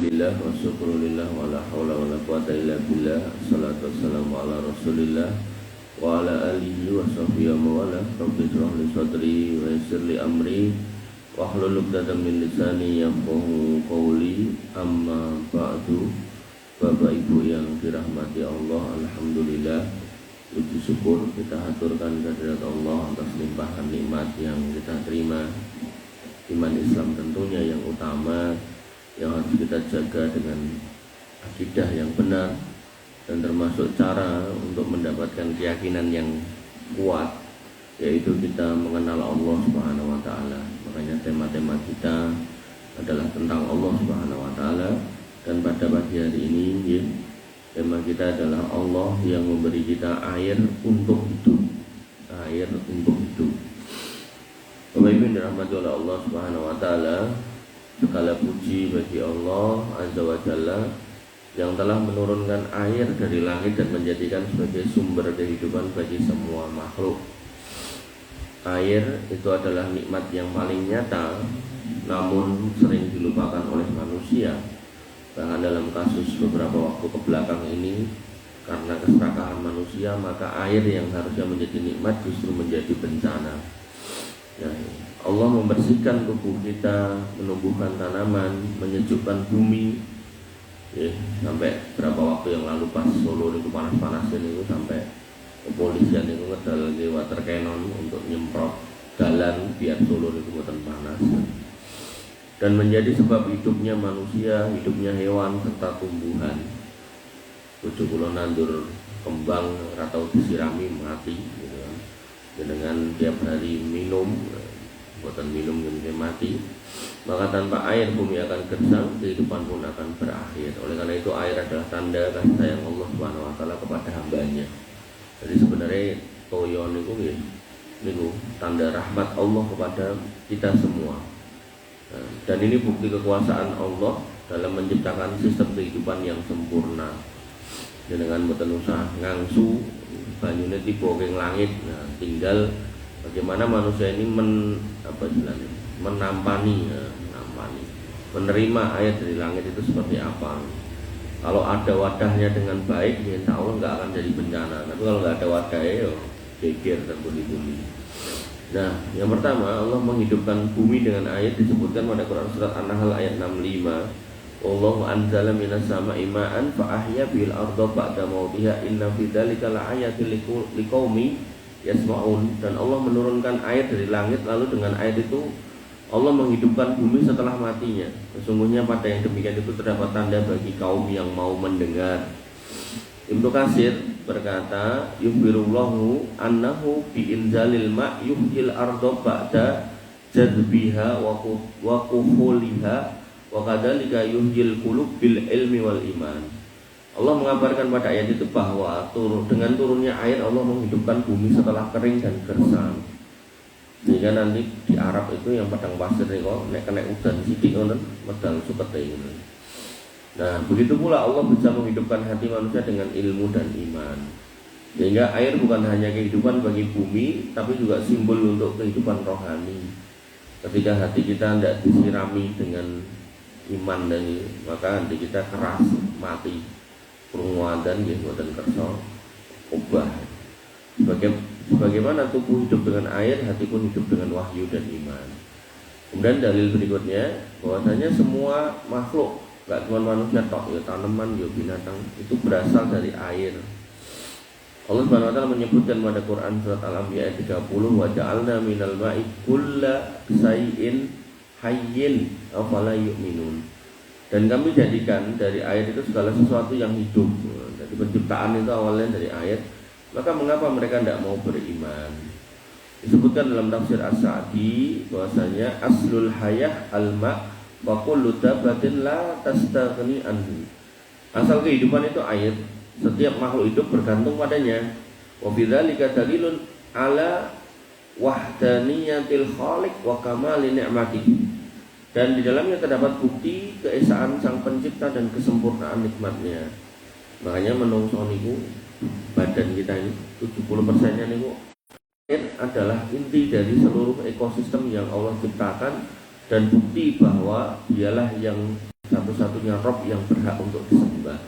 Alhamdulillah wa syukrulillah wa la hawla wa la quwata illa billah. Assalatu wassalamu ala rasulillah wa ala alihi wa sahbihi wa wala. Rabbi shrah li sadri wa yassir li amri wa hlul 'uqdatam min lisani yafqahu qawli. Amma ba'du. Bapak Ibu yang dirahmati Allah, alhamdulillah, puji syukur kita haturkan kehadirat Allah atas limpahan nikmat yang kita terima. Iman Islam tentunya yang utama, yang harus kita jaga dengan akidah yang benar, dan termasuk cara untuk mendapatkan keyakinan yang kuat, yaitu kita mengenal Allah Subhanahu wa Ta'ala. Makanya tema-tema kita adalah tentang Allah Subhanahu wa Ta'ala. Dan pada pagi hari ini tema kita adalah Allah yang memberi kita air untuk hidup. Air untuk hidup. Bapak Ibu yang dirahmati oleh Allah Subhanahu wa Ta'ala, segala puji bagi Allah Azza wa Jalla yang telah menurunkan air dari langit dan menjadikan sebagai sumber kehidupan bagi semua makhluk. Air itu adalah nikmat yang paling nyata, namun sering dilupakan oleh manusia. Bahkan dalam kasus beberapa waktu kebelakang ini, karena keserakahan manusia, maka air yang harusnya menjadi nikmat justru menjadi bencana. Nah, Allah membersihkan tubuh kita, menumbuhkan tanaman, menyejukkan bumi. Sampai berapa waktu yang lalu pas Solo itu panas-panasin itu, sampai kepolisian itu ngedal ke water cannon untuk nyemprot jalan biar Solo itu buatan panas. Dan menjadi sebab hidupnya manusia, hidupnya hewan serta tumbuhan. Bojo kula nandur kembang atau disirami mati gitu kan. Dengan tiap hari minum, buatan minum yang mati, maka tanpa air bumi akan gersang, kehidupan pun akan berakhir. Oleh karena itu air adalah tanda kasih sayang Allah Subhanahu wa Ta'ala kepada hambanya. Jadi sebenarnya toyo niku tanda rahmat Allah kepada kita semua. Dan ini bukti kekuasaan Allah dalam menciptakan sistem kehidupan yang sempurna. Dengan boten usah ngangsu banyune tiba ing langit. Nah, tinggal bagaimana manusia ini menampani, menerima air dari langit itu seperti apa. Kalau ada wadahnya dengan baik, ya insya Allah nggak akan jadi bencana. Tapi kalau nggak ada wadahnya, geger dan buli-buli. Nah, yang pertama, Allah menghidupkan bumi dengan air disebutkan pada Quran surat An-Nahl ayat 65. Allahu anzala minas sama'i ma'an fa ahya bil arda ba'da mautiha inna fi dzalika laayatil liqaumi yasma'un. Dan Allah menurunkan air dari langit, lalu dengan air itu Allah menghidupkan bumi setelah matinya. Sesungguhnya pada yang demikian itu terdapat tanda bagi kaum yang mau mendengar. Ibnu Katsir berkata, yukhbirullahu annahu bi inzalil ma' yuhyil arda ba'da jadbiha wa quhuliha wa kadzalika yuhyil qulub bil ilmi wal iman. Allah mengabarkan pada ayat itu bahwa dengan turunnya air Allah menghidupkan bumi setelah kering dan gersang. Sehingga nanti di Arab itu yang padang pasir niku nek kena udan sithik ngoten medal supete ngoten. Nah, begitu pula Allah bisa menghidupkan hati manusia dengan ilmu dan iman. Sehingga air bukan hanya kehidupan bagi bumi, tapi juga simbol untuk kehidupan rohani. Ketika hati kita tidak disirami dengan iman dan maka hati kita keras, mati, perunguadan, dan kerso, ubah. Sebagaimana tubuh hidup dengan air, hati pun hidup dengan wahyu dan iman. Kemudian dalil berikutnya, bahwasanya semua makhluk, gak cuma manusia tok, ya tanaman, ya binatang, itu berasal dari air. Allah Subhanahu wa Ta'ala menyebutkan pada Quran surat Al-Anbiya ayat 30, wa ja'alna minal ma'i kulla shay'in hayyin afala yu'minun. Dan kami jadikan dari air itu segala sesuatu yang hidup. Jadi penciptaan itu awalnya dari air. Maka mengapa mereka tidak mau beriman? Disebutkan dalam tafsir As-Sa'di bahwasanya aslul hayah al-ma' wa kullu dabbatin la tastaghni anhu. Asal kehidupan itu air. Setiap makhluk hidup bergantung padanya. Wa bidzalika dalilun ala wahdaniyatil khaliq wa kamali ni'matihi. Dan di dalamnya terdapat bukti keesaan Sang Pencipta dan kesempurnaan nikmatnya. Makanya menungso niku badan kita ini 70%-nya niku air adalah inti dari seluruh ekosistem yang Allah ciptakan, dan bukti bahwa dialah yang satu-satunya Rob yang berhak untuk disembah.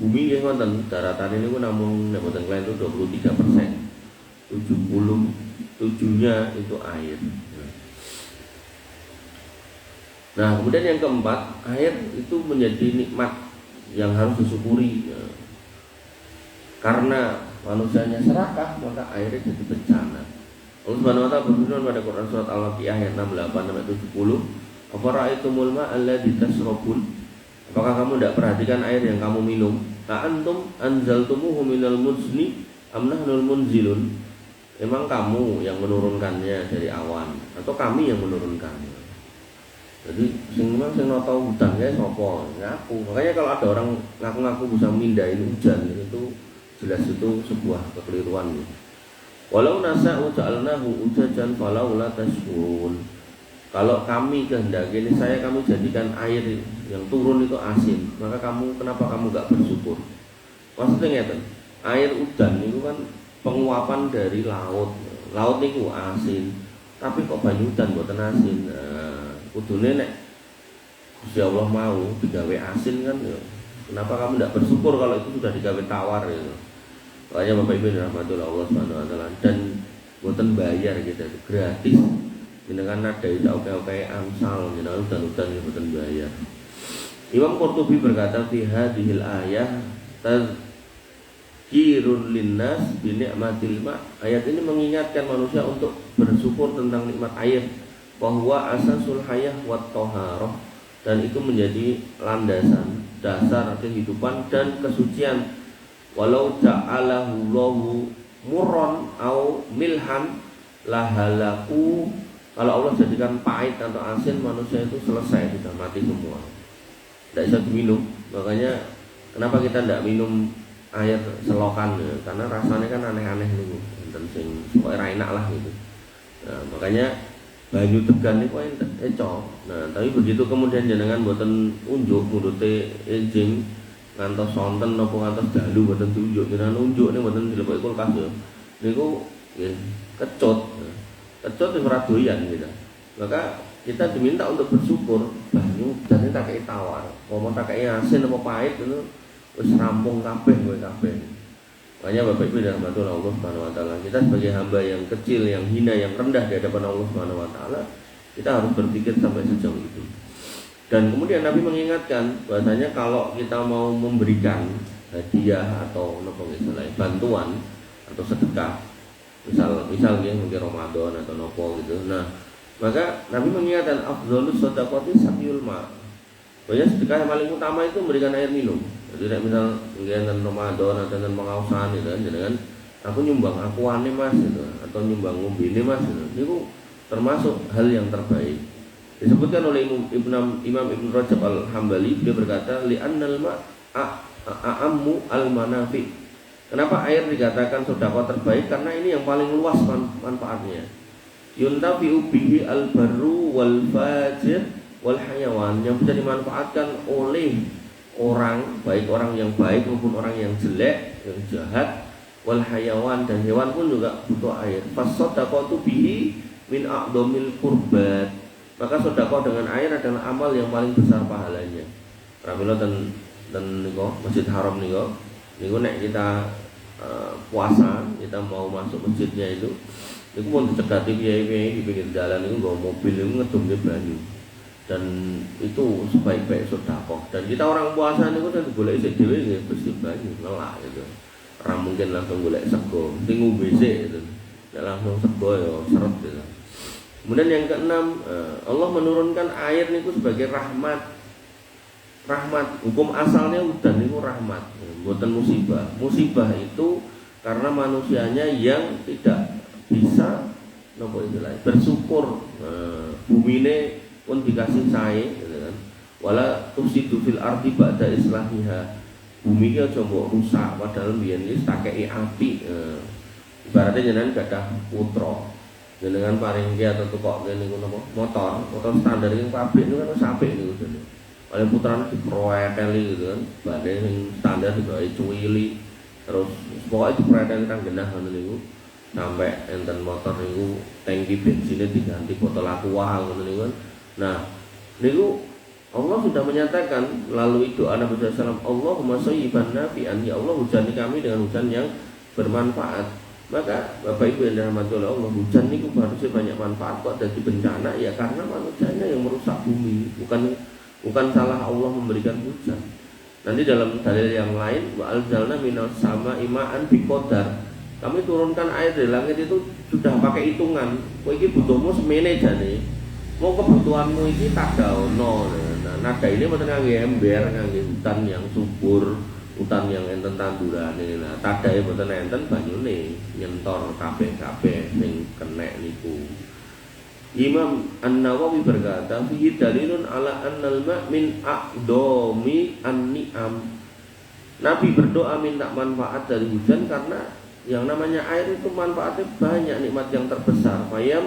Bumi yang wonten daratan ini namun mboten klien itu 23%. 77-nya itu air. Nah, kemudian yang keempat, air itu menjadi nikmat yang harus disyukuri. Karena manusianya serakah, maka airnya jadi bencana. Allah Subhanahu wa taala berfirman pada Quran surat Al-Waqiah ayat 68 sampai 70, "Afara'aitumul ma'a alladzi tashrabun?" Apakah kamu tidak perhatikan air yang kamu minum? Ta'antum anzaltumuhu minal muzni am nahnul munzilun? Emang kamu yang menurunkannya dari awan atau kami yang menurunkannya? Jadi sing nata hujan guys sapa? Ngaku. Makanya kalau ada orang ngaku-ngaku bisa mindahin hujan itu jelas itu sebuah kekeliruan. Walau nasa'u ja'alnahu ujajan falau la tashkurun. Kalau kami kehendaki ini kami jadikan air yang turun itu asin, maka kenapa kamu enggak bersyukur? Maksudnya ngeten. Air udan itu kan penguapan dari laut. Laut niku asin, tapi kok banyu udan mboten asin. Kudune nek Gusti Allah mau digawe asin kan ya. Kenapa kamu tidak bersyukur kalau itu sudah digawe tawar ya. Makanya Bapak Ibu rahmatullah Allah Subhanahu wa taala dan mboten bayar gitu, gratis. Jenengan ada oke-oke amsal jenengan udan-udan mboten bayar. Imam Qurtubi berkata fi hadhil ayah tazkirun linnas bi ni'matil ma. Ayat ini mengingatkan manusia untuk bersyukur tentang nikmat air, bahwa asasul hayah wat thaharah, dan itu menjadi landasan dasar kehidupan dan kesucian. Walau ja'alahu Allahu murran au milhan lahalaku. Kalau Allah jadikan pahit atau asin, manusia itu selesai, sudah mati semua, tidak bisa diminum. Makanya kenapa kita tidak minum air selokan ya? Karena rasanya kan aneh-aneh nih, dan sing pokoknya enak lah gitu. Nah, makanya banyu tegan niku eco. Nah, tapi begitu kemudian jenengan mboten unjuk mudute enjing ngantos sonten napa ngantos dalu mboten diunjuk, jenengan unjuk ning mboten dileboki kulkas ya. Niku nggih kecut. Kecut wis ora doyan gitu. Maka kita diminta untuk bersyukur banyu dan tak kei tawar. Mau tak kei asin apa pahit itu wis rampung kabeh kowe kabeh. Makanya Bapak Ibu dan rahmatullah Allah Subhanahu wa taala, kita sebagai hamba yang kecil, yang hina, yang rendah di hadapan Allah Subhanahu wa taala, kita harus berpikir sampai sejauh itu. Dan kemudian Nabi mengingatkan bahwasanya kalau kita mau memberikan hadiah atau bantuan atau sedekah, misal ya mungkin Ramadan atau nopo gitu. Nah, maka Nabi mengingatkan afdhalus shadaqati saqiyul ma. Banyak sedekah yang paling utama itu memberikan air minum. Jadi misal kegiatan Ramadan atau dengan pengausan gitu kan, jangan aku nyumbang akuane Mas gitu, atau nyumbang ngombene Mas gitu. Itu termasuk hal yang terbaik. Disebutkan oleh Imam Ibn Rajab Al-Hambali, dia berkata li'annal ma'a'ammu al-manafi. Kenapa air dikatakan sedekah terbaik? Karena ini yang paling luas manfaatnya. Yuntafi'u bihi al-barru wal fajir wal hayawan, yang bisa dimanfaatkan oleh orang, baik orang yang baik maupun orang yang jelek, yang jahat, wal hayawan, dan hewan pun juga butuh air. Fasodaqatu bihi min a'dhamil qurbat. Maka sedekah dengan air adalah amal yang paling besar pahalanya. Pramila dan niko Masjid Haram niko nek kita puasa, kita mau masuk masjidnya itu pun dicegati kiai-kiai di pinggir jalan itu nggawa mobil itu ngedumke banyu. Dan itu sebaik-baik sedekah. Dan kita orang puasa niku kan golek sik dhewe nggih bersih banyu, ngelak gitu. Ora mungkin langsung golek sego, sing ngombe sik gitu. Nek langsung sego ya seret gitu. Kemudian yang keenam, Allah menurunkan air niku sebagai rahmat. Rahmat, hukum asalnya udan niku rahmat, bukan musibah. Musibah itu karena manusianya yang tidak bisa bersyukur. Bumi ini pun dikasih sae gitu kan. Wala tusidu fil ardi ba'da islahiha. Bumi ki aja mbok rusak padahal biyen iki tak kei api. Ibaratnya jenengan gadah putra. Jenengan paring ki atau tukok niku napa? Motor standar ing pabrik niku kan wis apik niku jane. Paling putrane diproekeli gitu kan. Badhe sing standar digawe cuwili. Terus pokoke diproekeli kang genah ngono niku. Sampai enten motor niku tangki bensinnya diganti botol aqua ngono niku kan. Nah, niku Allah sudah menyatakan melalui doa Nabi SAW, Allahumma shayyiban nafi'an, ya Allah hujani kami dengan hujan yang bermanfaat. Maka Bapak Ibu yang dirahmati oleh Allah, hujan itu harusnya banyak manfaat. Kok jadi bencana? Ya karena manusianya yang merusak bumi, bukan salah Allah memberikan hujan. Nanti dalam dalil yang lain, wa alzalna minas sama ima'an biqadar. Kami turunkan air dari langit itu sudah pakai hitungan. Kowe iki butuhmu semene jane. Mau kebutuhanmu iki tak daono. Nah, nada ini mboten ngangge ember, ngangge hutan yang subur, hutan yang enten tandurane. Nah, tadahe mboten enten banyune nyentor kabeh-kabeh sing kenek niku. Imam An-Nawawi berkata, fihi dalilun ala annal ma' min aqdami an-ni'am. Nabi berdoa minta manfaat dari hujan karena yang namanya air itu manfaatnya banyak, nikmat yang terbesar. Fayam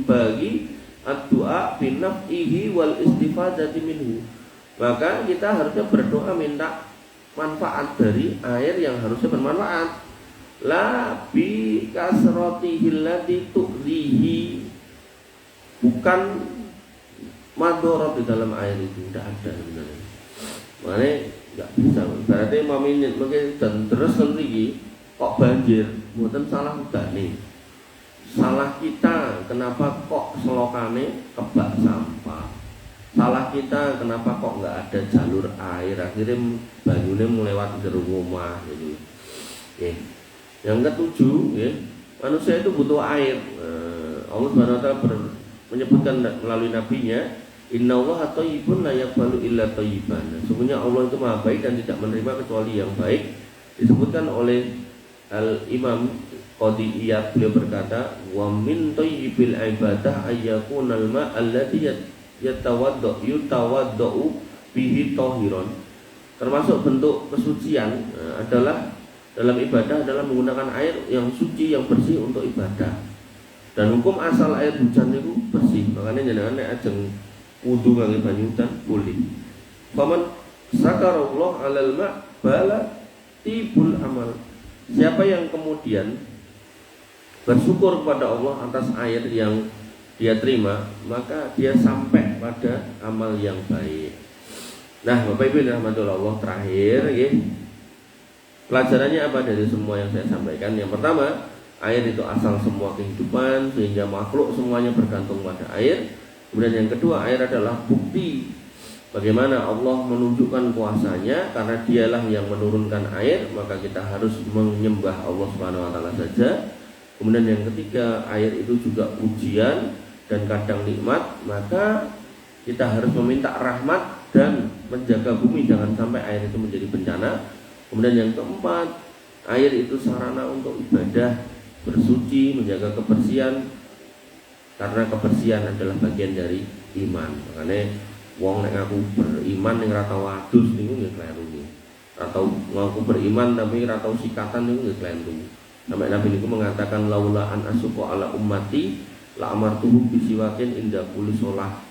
bagi ad-du'a bi naf'ihi wal istifadati minhu. Maka kita harusnya berdoa minta manfaat dari air yang harusnya bermanfaat. La bi kasratihi allati tu'lihi. Bukan madorot di dalam air itu, tidak ada sebenarnya. Makanya nggak bisa. Berarti maminit mungkin dan terus lagi kok banjir, bukan salah kita nih. Salah kita, kenapa kok selokane kebak sampah. Salah kita, kenapa kok nggak ada jalur air. Akhirnya banyune melewati dari rumah gitu. Yang ketujuh, manusia itu butuh air. Allah Subhanahu wa Ta'ala menyebutkan melalui nabinya, innallaha thayyibun la yaqbalu illa thayyiban. Sesungguhnya Allah itu Maha baik dan tidak menerima kecuali yang baik. Disebutkan oleh Al-Imam Qadhi Iyad, beliau berkata, wa min thayyibil ibadah ayyakunal ma' alladhi yutawadda'u bihi tahiron. Termasuk bentuk kesucian adalah dalam ibadah adalah menggunakan air yang suci, yang bersih untuk ibadah. Dan hukum asal air hujan itu bersih. Makanya jangan ajeng wudu ngangge banyu hujan boleh. Faman sakarallah 'alal ma' bala tibul amal. Siapa yang kemudian bersyukur kepada Allah atas air yang dia terima, maka dia sampai pada amal yang baik. Nah, Bapak Ibu rahmatullah Allah, terakhir pelajarannya apa dari semua yang saya sampaikan? Yang pertama, air itu asal semua kehidupan, sehingga makhluk semuanya bergantung pada air. Kemudian yang kedua, air adalah bukti bagaimana Allah menunjukkan kuasanya, karena dialah yang menurunkan air, maka kita harus menyembah Allah Subhanahu wa Ta'ala saja. Kemudian yang ketiga, air itu juga ujian dan kadang nikmat, maka kita harus meminta rahmat dan menjaga bumi jangan sampai air itu menjadi bencana. Kemudian yang keempat, air itu sarana untuk ibadah, bersuci, menjaga kebersihan, karena kebersihan adalah bagian dari iman. Makanya wong nek ngaku beriman ning ra tau adus niku nggih kleru nggih. Atau ngaku beriman tapi ra tau sikatan niku nggih kleru. Sampai Nabi niku mengatakan laula an asuqa ala ummati la amartuhum bisiwakin inda kulli shalah.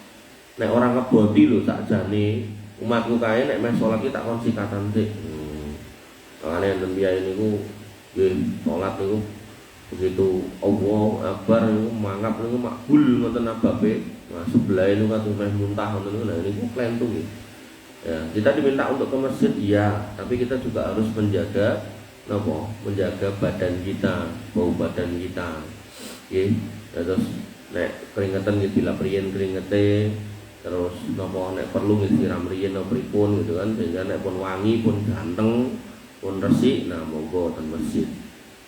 Nek orang ngeboti lho sakjane umatku kae nek meh salat ki tak kon sikatan sik. Makanya enten biaya niku nggih salat niku begitu Allah Akbar niku mangap niku makbul ngoten ababe. Nah, sebelah itu kan meh muntah ngoten niku. Nah niku klentung nggih. Ya, kita diminta untuk ke masjid ya, tapi kita juga harus menjaga napa? Menjaga badan kita, bau badan kita. Nggih. Terus nek keringetan nggih dilapriyen keringete, terus napa nek perlu nggih siram riyen napa pripun gitu kan, sehingga nek pun wangi pun ganteng, pun resik, nah monggo ten masjid.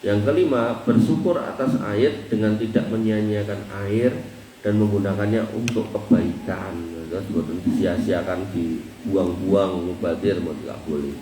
Yang kelima, bersyukur atas air dengan tidak menyia-nyiakan air dan menggunakannya untuk kebaikan. Terus boten disia-siakan, dibuang-buang, mubadir, mau tidak boleh.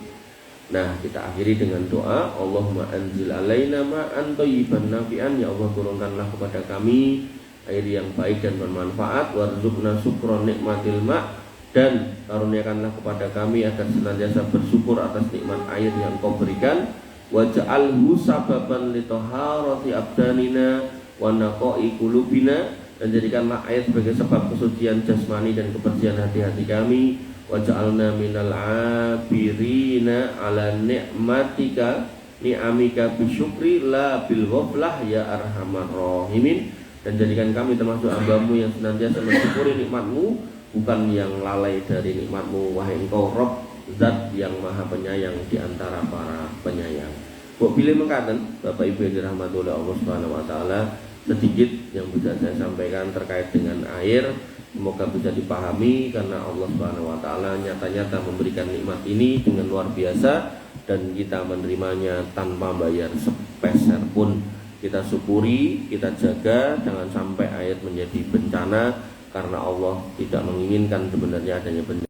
Nah, kita akhiri dengan doa, Allahumma anzil alaina ma'an thayyiban nafi'an, ya Allah turunkanlah kepada kami air yang baik dan bermanfaat, warzuqna syukra nikmatil ma', dan karuniakanlah kepada kami agar senantiasa bersyukur atas nikmat air yang Kau berikan. Waj'alhu sababan li taharati abdanina wa naqai qulubina, dan jadikanlah air sebagai sebab kesucian jasmani dan kebersihan hati-hati kami. Waj'alna minal abirina ala ni'matika ni'amika bisyukri la bil ghaflah ya arhamar rahimin, dan jadikan kami termasuk hamba-Mu yang senantiasa mensyukuri nikmat-Mu, bukan yang lalai dari nikmatmu, wahai engkau Rabb, zat yang maha penyayang di antara para penyayang. Kok pilih mengkaten Bapak Ibu yang dirahmati oleh Allah Subhanahu wa taala, sedikit yang bisa saya sampaikan terkait dengan air, semoga bisa dipahami karena Allah Subhanahu wa taala nyata-nyata memberikan nikmat ini dengan luar biasa dan kita menerimanya tanpa bayar sepeser pun. Kita syukuri, kita jaga, jangan sampai air menjadi bencana karena Allah tidak menginginkan sebenarnya adanya bencana.